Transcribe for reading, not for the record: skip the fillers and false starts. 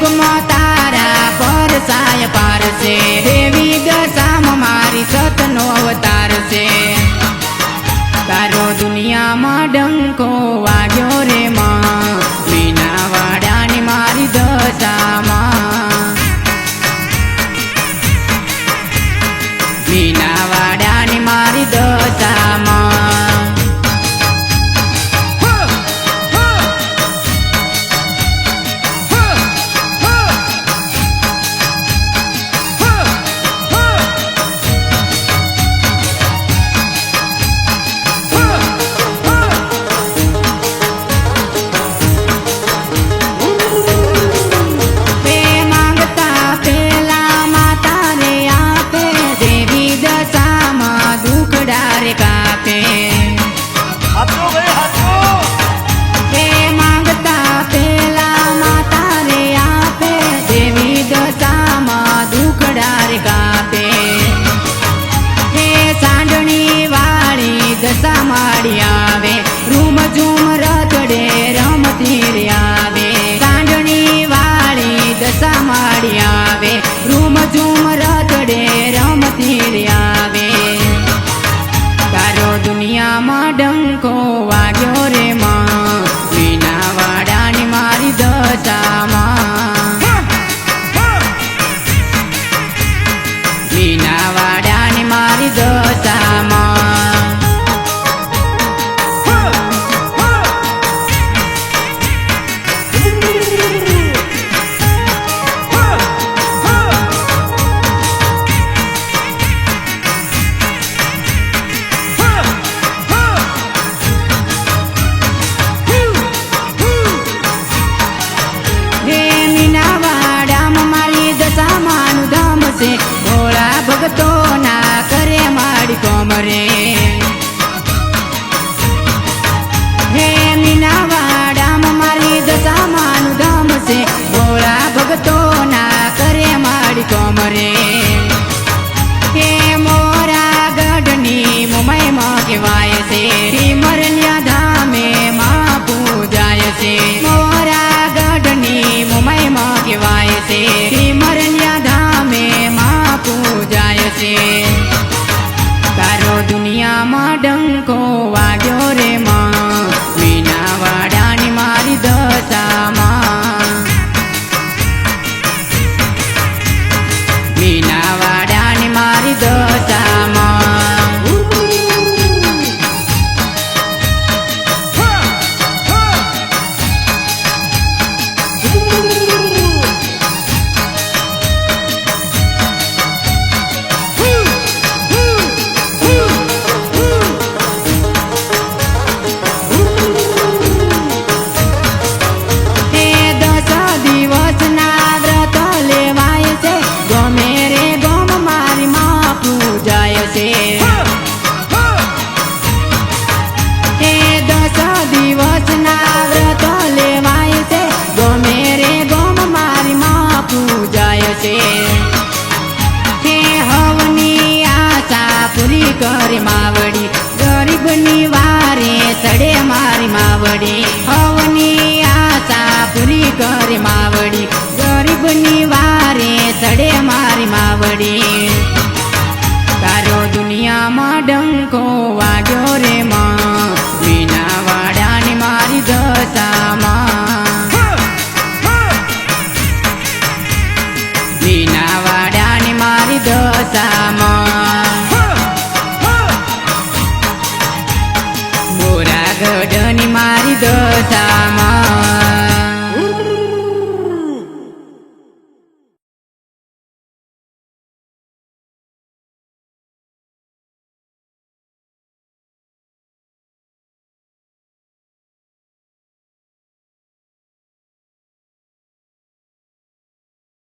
યુગમાં તારા પરસાય પારશે દેવી દશામાં મારી સતનો અવતાર છે તારો દુનિયામાં ડંકો વાગ્યો રે માં મીનાવાડાની મારી દશામાં મીનાવાડાની મારી દશામાં દશા માડી આવે રૂમ ઝૂમ રતડે રમતી રે આવે સાંડણી વાળી દશા માડી આવે રૂમ ઝૂમ રતડે રમતી રે આવે તારો દુનિયામાં ડંકો વાગ્યો રે માં મીનાવાડાની મારી દશામાં મીનાવાડાની મારી દશામાં ભોળા ભગતો ના કરે માડી કોમરે હે મીનાવાડામાં મારી દશામાનું ધામ છે ભોળા ભગતો ના કરે માડી કોમરે હે મોરા ગઢની મુંબઈમાં કહેવાય છે મરણ્યા ધામે માં પૂજાય છે મોરા ગઢની મુંબઈમાં કહેવાય છે મરણ્યા ધામે પૂજાય છે તારો દુનિયામાં ડંકો વાગ્યો રે માં મીનાવાડાની મારી દશામાં મીનાવાડાની મારી દશામાં કરે માવડી ગરીબની વારે સડે મારી માવડી હવની આશા પૂરી કરે માવડી ગરીબની વારે સડે મારી માવડી તારો દુનિયામાં ડંકો વાગ્યો રે માં મીનાવાડાની મારી દશામાં મીનાવાડાની મારી દશામાં ગઢ